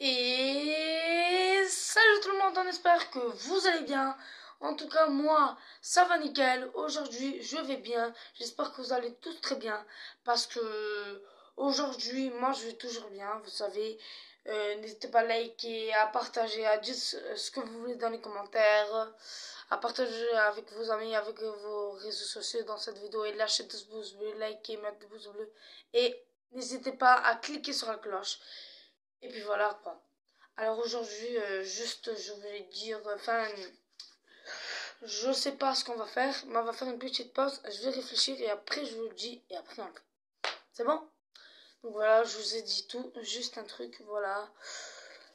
Et salut tout le monde, on espère que vous allez bien. En tout cas, moi, ça va nickel. Aujourd'hui, je vais bien. J'espère que vous allez tous très bien. Parce que aujourd'hui, moi, je vais toujours bien. Vous savez, n'hésitez pas à liker, à partager, à dire ce que vous voulez dans les commentaires, à partager avec vos amis, avec vos réseaux sociaux dans cette vidéo. Et lâchez des pouces bleus, likez, mettez des pouces bleus. Et n'hésitez pas à cliquer sur la cloche. Et puis voilà quoi. Alors aujourd'hui, juste je voulais dire, je sais pas ce qu'on va faire, mais on va faire une petite pause, je vais réfléchir et après je vous le dis et après on le fait. C'est bon? Donc voilà, je vous ai dit tout, juste un truc, voilà.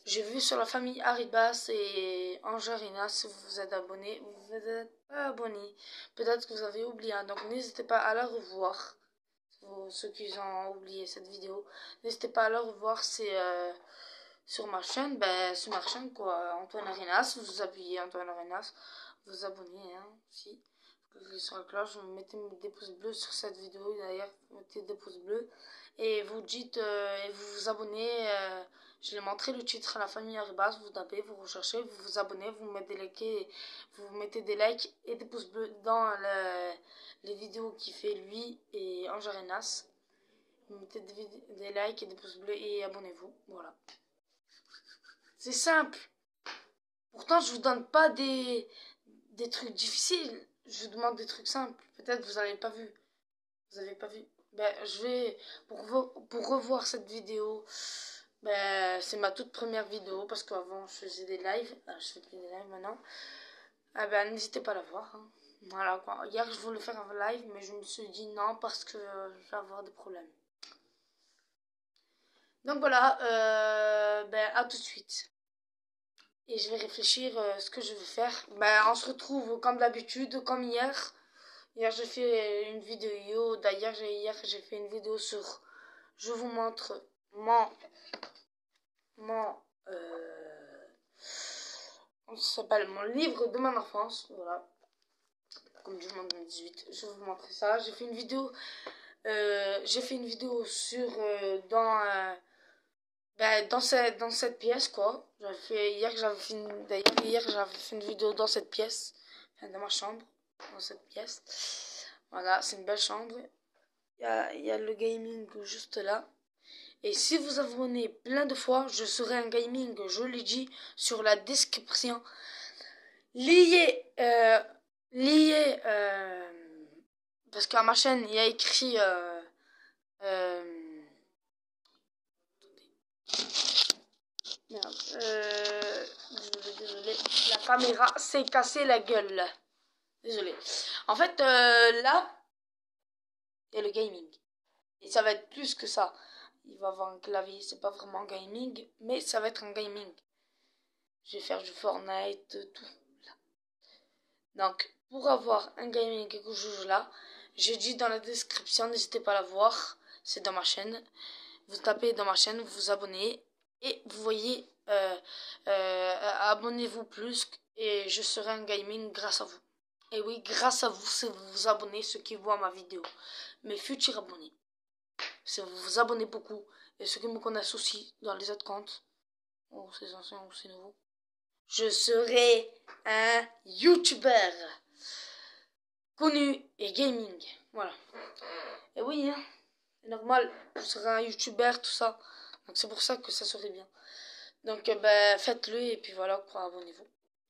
J'ai vu sur la famille Haribas et Angelina, si vous vous êtes abonné, vous n'êtes pas abonné. Peut-être que vous avez oublié, hein, donc n'hésitez pas à la revoir. Ceux qui ont oublié cette vidéo, n'hésitez pas à la revoir, c'est sur ma chaîne, sur ma chaîne quoi, Antoine Arenas, vous appuyez Antoine Arenas, vous abonnez hein, aussi, vous cliquez sur la cloche, vous mettez des pouces bleus sur cette vidéo, d'ailleurs, mettez des pouces bleus, et vous dites, et vous vous abonnez, je l'ai montré le titre à la famille Arribas, vous tapez, vous recherchez, vous vous abonnez, vous mettez des likes et des pouces bleus dans les vidéos qu'il fait lui et Ange Arenas, vous mettez des likes et des pouces bleus et abonnez-vous, voilà. C'est simple. Pourtant, je vous donne pas des trucs difficiles. Je vous demande des trucs simples. Peut-être vous n'avez pas vu. Vous avez pas vu. Je vais pour revoir cette vidéo. C'est ma toute première vidéo parce qu'avant je faisais des lives. Je fais plus des lives maintenant. N'hésitez pas à la voir. Hein. Voilà quoi. Hier je voulais faire un live, mais je me suis dit non parce que je vais avoir des problèmes. Donc voilà. À tout de suite. Et je vais réfléchir ce que je vais faire. On se retrouve comme d'habitude, comme hier. Hier, j'ai fait une vidéo. D'ailleurs, hier, j'ai fait une vidéo sur... Je vous montre ça s'appelle mon livre de mon enfance. Voilà. Comme du monde 2018. Je vais vous montrer ça. J'ai fait une vidéo... sur... dans cette pièce quoi. Hier j'avais fait une vidéo dans cette pièce, dans ma chambre, dans cette pièce. Voilà, c'est une belle chambre. Il y a le gaming juste là. Et si vous abonnez plein de fois, je serai un gaming, je l'ai dit sur la description. Lié, parce qu'à ma chaîne il y a écrit désolé, la caméra s'est cassée la gueule. Désolé. En fait, là, il y a le gaming. Et ça va être plus que ça. Il va avoir un clavier, c'est pas vraiment gaming, mais ça va être un gaming. Je vais faire du Fortnite, tout. Là. Donc, pour avoir un gaming quelque chose là, j'ai dit dans la description, n'hésitez pas à la voir. C'est dans ma chaîne. Vous tapez dans ma chaîne, vous vous abonnez. Et vous voyez, abonnez-vous plus et je serai un gaming grâce à vous. Et oui, grâce à vous, si vous vous abonnez, ceux qui voient ma vidéo. Mes futurs abonnés. Si vous vous abonnez beaucoup, et ceux qui me connaissent aussi dans les autres comptes, ou c'est anciens ou c'est nouveau, je serai un YouTuber connu et gaming. Voilà. Et oui, hein, c'est normal, je serai un YouTuber, tout ça. Donc c'est pour ça que ça serait bien. Donc faites-le et puis voilà quoi, abonnez-vous.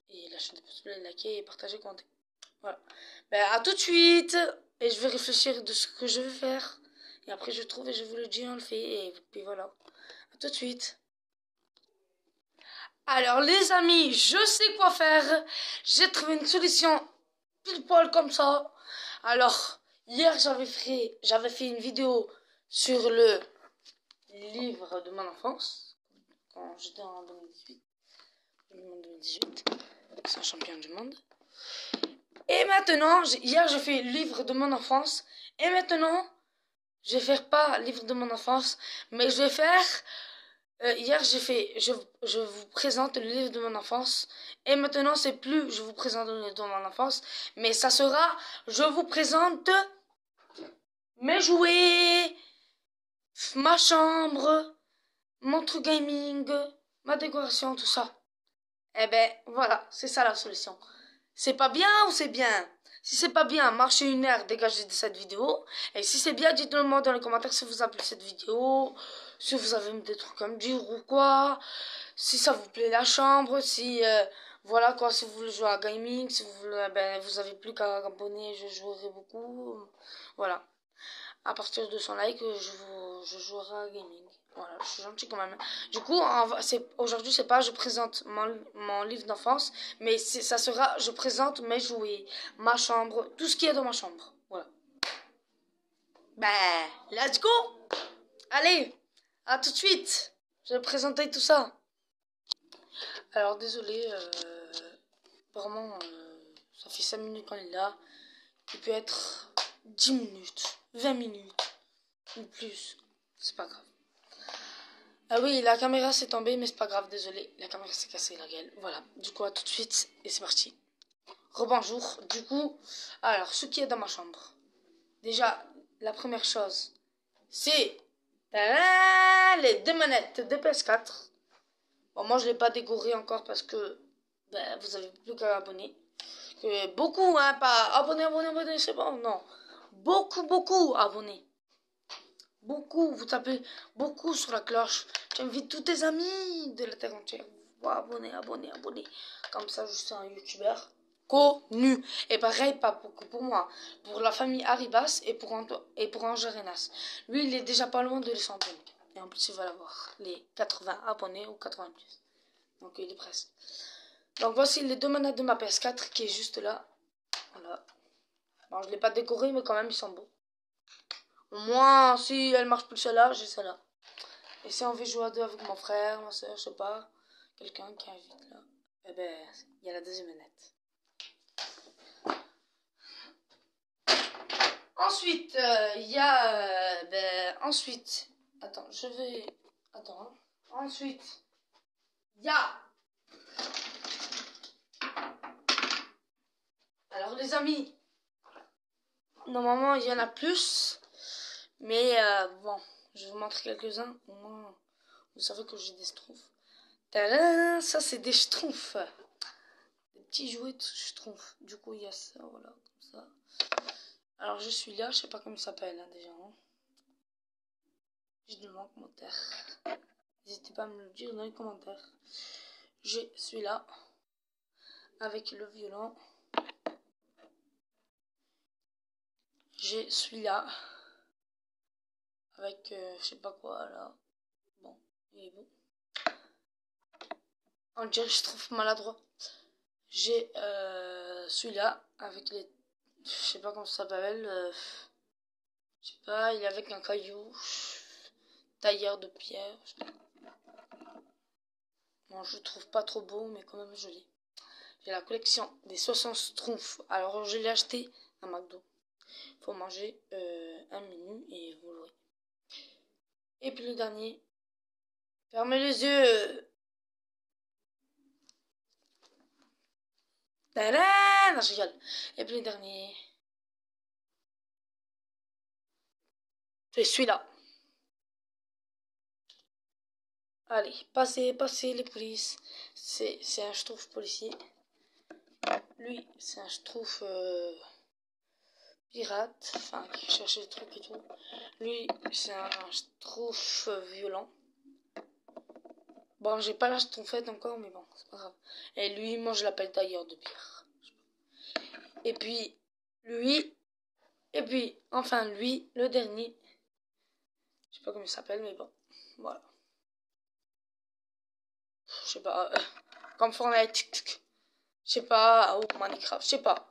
Et lâchez des pouces bleus, likez et partagez, commentez. Voilà. À tout de suite. Et je vais réfléchir de ce que je vais faire. Et après je trouve et je vous le dis, on le fait. Et puis voilà. À tout de suite. Alors les amis, je sais quoi faire. J'ai trouvé une solution pile poil comme ça. Alors, hier j'avais fait une vidéo sur le livre de mon enfance. Quand j'étais en 2018. 2018. C'est un champion du monde. Et maintenant, hier j'ai fait livre de mon enfance. Et maintenant, je vais faire pas livre de mon enfance, mais je vais faire... hier j'ai fait... Je vous présente le livre de mon enfance. Et maintenant, c'est plus je vous présente le livre de mon enfance, mais ça sera... Je vous présente mes jouets, ma chambre, mon truc gaming, ma décoration, tout ça. Eh ben, voilà, c'est ça la solution. C'est pas bien ou c'est bien? Si c'est pas bien, marchez une heure, dégagez de cette vidéo. Et si c'est bien, dites-le moi dans les commentaires si vous avez plu cette vidéo, si vous avez des trucs à me dire ou quoi, si ça vous plaît la chambre, si voilà quoi, si vous voulez jouer à gaming, si vous voulez, ben vous avez plus qu'à abonner, je jouerai beaucoup. Voilà. À partir de son like, je jouerai à gaming. Voilà, je suis gentil quand même. Du coup, aujourd'hui, c'est pas je présente mon livre d'enfance, mais ça sera je présente mes jouets, ma chambre, tout ce qui est dans ma chambre. Voilà. Ben, let's go! Allez, à tout de suite! Je vais présenter tout ça. Alors, désolé, vraiment, ça fait 5 minutes qu'on est là. Il peut être 10 minutes, 20 minutes, ou plus. C'est pas grave. Ah oui, la caméra s'est tombée, mais c'est pas grave, désolé. La caméra s'est cassée la gueule. Voilà, du coup, à tout de suite, et c'est parti. Rebonjour. Du coup, alors, ce qui est dans ma chambre. Déjà, la première chose, c'est les 2 manettes de PS4. Bon, moi, je l'ai pas décoré encore parce que ben, vous avez plus qu'à abonner. Beaucoup, hein, pas abonnez, c'est bon, non. Beaucoup abonnés. Beaucoup, vous tapez beaucoup sur la cloche. Tu invites tous tes amis de la terre entière. Abonnez. Comme ça, je suis un youtubeur connu. Et pareil, pas beaucoup pour moi. Pour la famille Haribas et pour Ange Arenas. Lui, il est déjà pas loin de les 100 abonnés. Et en plus, il va l'avoir. Les 80 abonnés ou 80 plus. Donc, il est presque. Donc, voici les 2 manettes de ma PS4 qui est juste là. Voilà. Bon, je l'ai pas décoré, mais quand même, ils sont beaux. Au moins, si elle marche plus celle-là, j'ai celle-là. Et si on veut jouer à deux avec mon frère, ma soeur, je sais pas, quelqu'un qui invite là, eh ben, il y a la deuxième manette. Ensuite, il y a, ensuite, attends, attends, ensuite, il y a, alors les amis, normalement, il y en a plus, mais bon, je vais vous montrer quelques-uns, au moins, vous savez que j'ai des schtroumpfs. Tadam, ça c'est des schtroumpfs. Des petits jouets de schtroumpfs. Du coup, il y a ça, voilà, comme ça. Alors, je suis là, je sais pas comment il s'appelle, hein, déjà. Hein. Je demande commentaire. N'hésitez pas à me le dire dans les commentaires. Je suis là, avec le violon. Je suis là, avec, je sais pas quoi, là. Bon, il est beau. On dirait que je trouve maladroit. J'ai celui-là avec les, je sais pas comment ça s'appelle, je sais pas, il est avec un caillou, tailleur de pierre. Bon, je le trouve pas trop beau, mais quand même joli. J'ai la collection des 60 schtroumpfs. Alors, je l'ai acheté à McDo. Faut manger un menu et vous l'aurez. Et puis le dernier, fermez les yeux. Tadam! Non, je rigole. Et puis le dernier, c'est celui-là. Allez, passez les polices. C'est un schtroumpf policier. Lui, c'est un schtroumpf pirate, enfin qui cherche des trucs et tout. Lui, c'est un schtroumpf violent. Bon, j'ai pas la schtroumpfette encore, mais bon, c'est pas grave. Et lui, moi je l'appelle tailleur de pierre. Et puis, lui, et puis, enfin lui, le dernier. Je sais pas comment il s'appelle, mais bon, voilà. Je sais pas, comme Fortnite, je sais pas, ou Minecraft, je sais pas.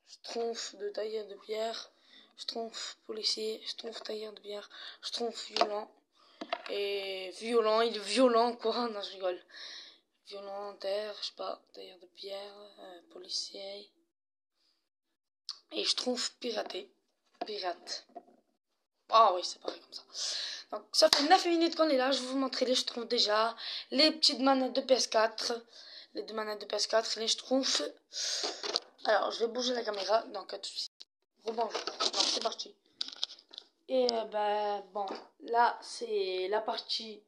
Schtroumpf de tailleur de pierre, schtroumpf policier, schtroumpf tailleur de pierre, schtroumpf violent. Et violent, il est violent quoi, non je rigole. Violent, terre, je sais pas, tailleur de pierre, policier. Et schtroumpf piraté. Pirate. Ah oui, c'est pareil comme ça. Donc ça fait 9 minutes qu'on est là, je vais vous montrer les schtroumpfs déjà. Les petites manettes de PS4. Les 2 manettes de PS4, les schtroumpfs. Alors, je vais bouger la caméra, donc à tout de suite. Rebonjour, donc c'est parti. Et bon, là c'est la partie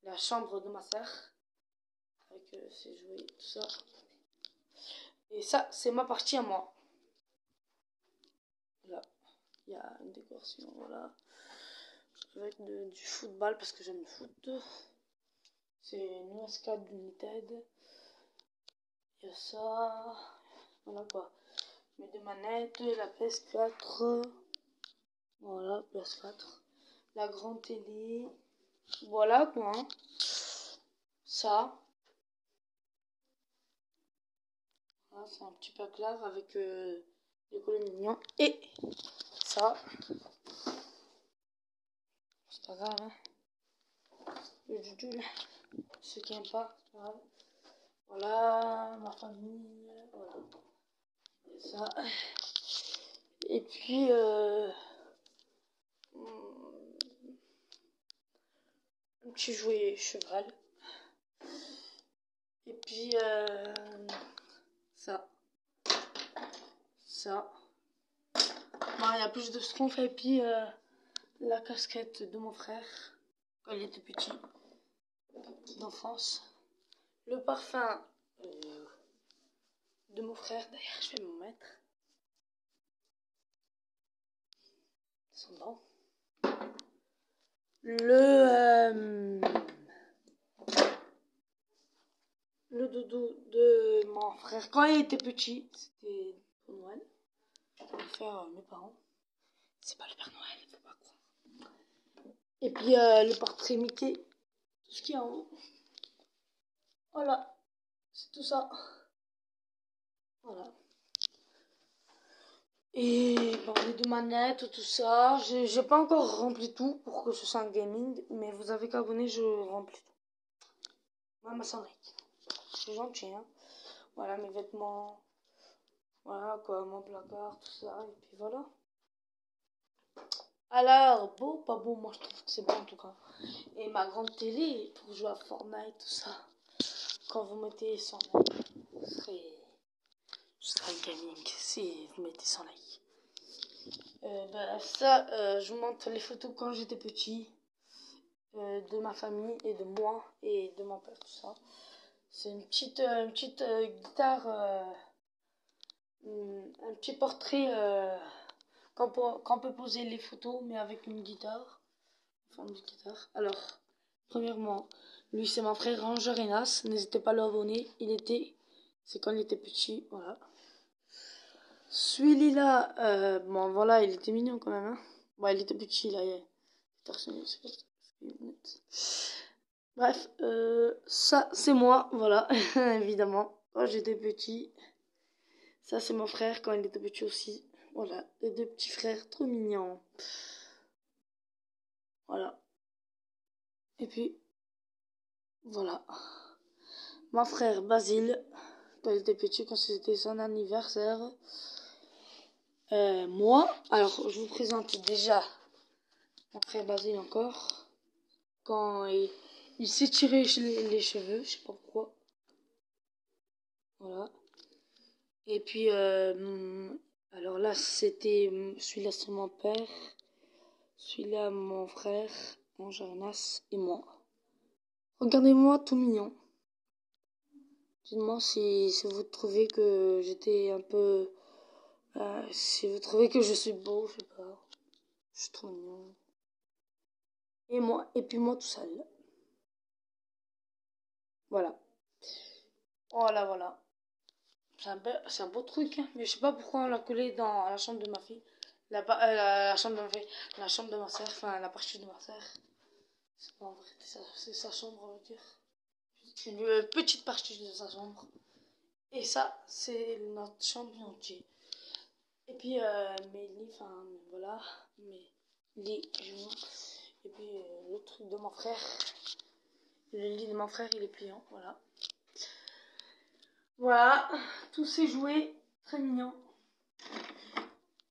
la chambre de ma sœur. Avec ses jouets, tout ça. Et ça, c'est ma partie à moi. Là, il y a une décoration, voilà. Avec du football parce que j'aime le foot. C'est une US4 United. Il y a ça. Voilà quoi. Mes deux manettes, la PS4. Voilà, PS4. La grande télé. Voilà quoi. Hein. Ça. Voilà, c'est un petit peu clair avec des collets mignons. Et ça. C'est pas grave, hein. Le doudou, ceux qui n'aiment pas, c'est pas grave. Voilà, ma famille. Voilà. Et ça. Et puis, un petit jouet cheval. Et puis, ça. Ça. Bon, il y a plus de schtroumpfs et puis la casquette de mon frère quand il était petit, d'enfance. Le parfum de mon frère, d'ailleurs, je vais m'en mettre. C'est bon. Le doudou de mon frère quand il était petit, c'était pour Noël. Pour faire mes parents. C'est pas le Père Noël, faut pas croire. Et puis le portrait Mickey, tout ce qu'il y a en haut. Voilà, c'est tout ça. Voilà. Et bon, les deux manettes, tout ça. J'ai pas encore rempli tout pour que ce soit un gaming, mais vous avez qu'à abonner, je remplis tout. Même à 100 likes. C'est gentil, hein. Voilà mes vêtements. Voilà quoi, mon placard, tout ça. Et puis voilà. Alors, beau, pas beau, moi je trouve que c'est beau en tout cas. Et ma grande télé pour jouer à Fortnite, tout ça. Quand vous mettez 100 likes, ce serait le gaming si vous mettez 100 likes. Ça, je vous montre les photos quand j'étais petit, de ma famille et de moi et de mon père, tout ça. C'est une petite guitare, un petit portrait qu'on peut poser les photos, mais avec une guitare, en forme de guitare. Alors, premièrement, lui c'est mon frère Ranger Enas, n'hésitez pas à l'abonner, c'est quand il était petit, voilà. Celui-là, bon voilà, il était mignon quand même, hein. Bon, il était petit, là, bref, ça c'est moi, voilà, évidemment, quand j'étais petit. Ça c'est mon frère quand il était petit aussi. Voilà, les deux petits frères trop mignons. Voilà. Et puis, voilà. Mon frère Basile, quand il était petit, quand c'était son anniversaire. Moi, alors je vous présente déjà mon frère Basile encore. Quand il s'est tiré les cheveux, je sais pas pourquoi. Voilà. Et puis, alors là, celui-là c'est mon père. Celui-là mon frère, mon Jonas et moi. Regardez-moi tout mignon. Dites-moi si vous trouvez que j'étais un peu... si vous trouvez que je suis beau, je sais pas. Je suis trop mignon. Et puis moi tout seul. Voilà. Voilà, voilà. C'est un beau truc, hein. Mais je sais pas pourquoi on l'a collé dans la chambre de ma fille. La chambre de ma fille. La chambre de ma soeur. Enfin, la partie de ma soeur. C'est pas en vrai. C'est sa chambre, on va dire. Une petite partie de sa chambre. Et ça, c'est notre chambre entière. Et puis mes lits, enfin voilà, mes lits, et puis le truc de mon frère, le lit de mon frère il est pliant, voilà. Voilà, tous ces jouets très mignons.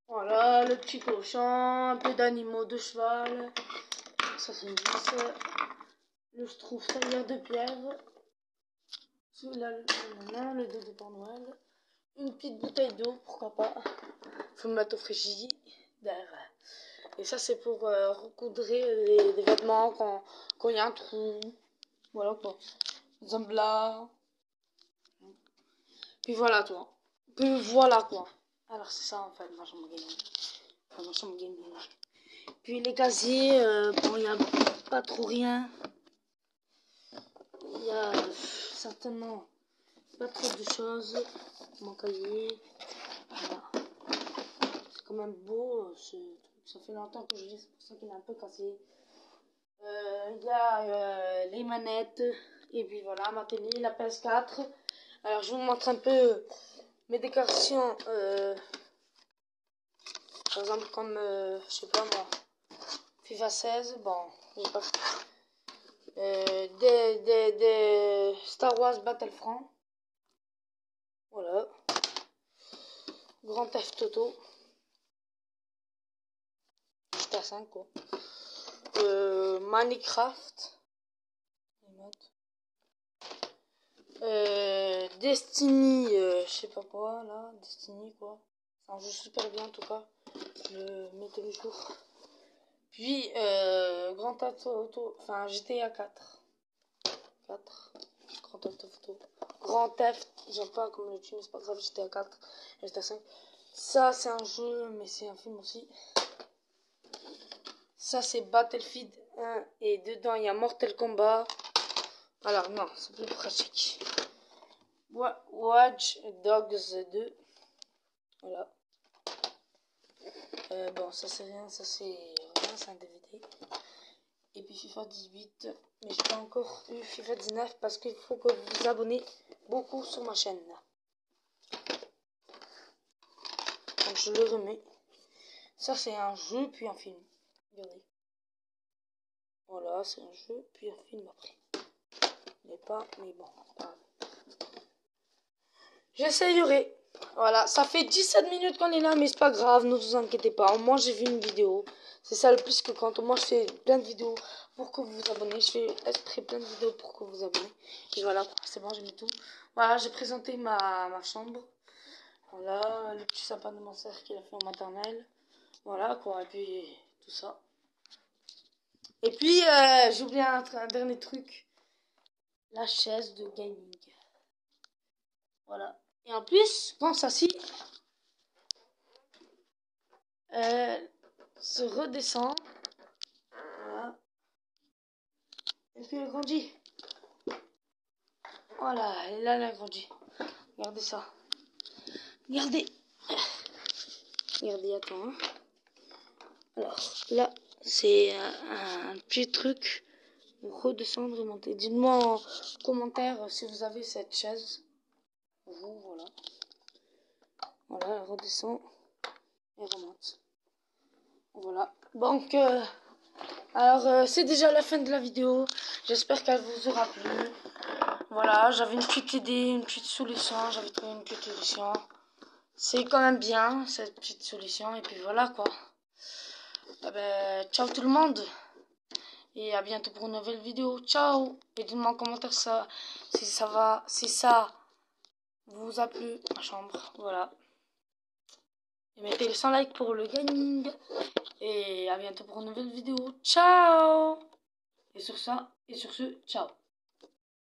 Voilà, le petit cochon, un peu d'animaux de cheval, ça c'est une vis, le schtroumpf tailleur de pierre, celui-là le dos de Père Noël, une petite bouteille d'eau, pourquoi pas, faut me mettre au frigidaire. Et ça, c'est pour recoudrer les vêtements quand il y a un trou. Voilà quoi. Zambla. Puis voilà toi. Puis voilà quoi. Alors c'est ça en fait ma chambre gaming. Enfin, ma chambre gaming. Puis les casiers, bon il n'y a pas trop rien. Il y a certainement pas trop de choses. Mon cahier. Voilà. C'est quand même beau ce truc. Ça fait longtemps que je lis, c'est pour ça qu'il est un peu cassé. Il y a les manettes. Et puis voilà, ma télé, la PS4. Alors je vous montre un peu mes décorations. Par exemple comme, je sais pas moi, FIFA 16. Bon, j'ai pas des Star Wars Battlefront. Voilà. Grand Theft Auto. GTA 5 quoi. Minecraft. Destiny, je sais pas quoi là. Destiny quoi. C'est un jeu super bien en tout cas. Le mettez le jour. Puis Grand Theft Auto. Enfin GTA 4. 4. Grand Theft Auto. Grand Theft. J'aime pas comme le tue mais c'est pas grave. GTA 4. GTA 5. Ça c'est un jeu mais c'est un film aussi. Ça c'est Battlefield 1 et dedans il y a Mortal Kombat. Alors non, c'est plus pratique. Watch Dogs 2. Voilà. Bon, ça c'est rien, ça c'est rien, c'est un DVD. Et puis FIFA 18. Mais j'ai pas encore eu FIFA 19 parce qu'il faut que vous vous abonnez beaucoup sur ma chaîne. Donc je le remets. Ça c'est un jeu puis un film. Regardez. Voilà, c'est un jeu puis un film après. Mais pas, mais bon, pas grave. J'essayerai. Voilà, ça fait 17 minutes qu'on est là, mais c'est pas grave, ne vous inquiétez pas. Moi, j'ai vu une vidéo. C'est ça le plus que quand moi, je fais plein de vidéos pour que vous vous abonnez. Je fais exprès plein de vidéos pour que vous vous abonnez. Et voilà, c'est bon, j'ai mis tout. Voilà, j'ai présenté ma chambre. Voilà, le petit sapin de mon frère qu'il a fait en maternelle. Voilà, quoi, et puis tout ça. Et puis, j'ai oublié un dernier truc. La chaise de gaming. Voilà. Et en plus, quand ça s'y se redescend. Voilà. Et puis elle grandit. Voilà, et là elle a grandi. Regardez ça. Regardez. Regardez, attends. Hein. Alors, là, c'est un petit truc pour redescendre et monter. Dites-moi en commentaire si vous avez cette chaise. Vous, voilà. Voilà, elle redescend et remonte. Voilà. Donc, alors, c'est déjà la fin de la vidéo. J'espère qu'elle vous aura plu. Voilà, j'avais une petite idée, une petite solution. J'avais trouvé une petite solution. C'est quand même bien, cette petite solution. Et puis voilà, quoi. Ah ben, ciao tout le monde. Et à bientôt pour une nouvelle vidéo. Ciao. Et dites-moi en commentaire ça, si ça va, si ça vous a plu, ma chambre. Voilà. Et mettez le 100 like pour le gaming. Et à bientôt pour une nouvelle vidéo. Ciao. Et sur ça, et sur ce, ciao.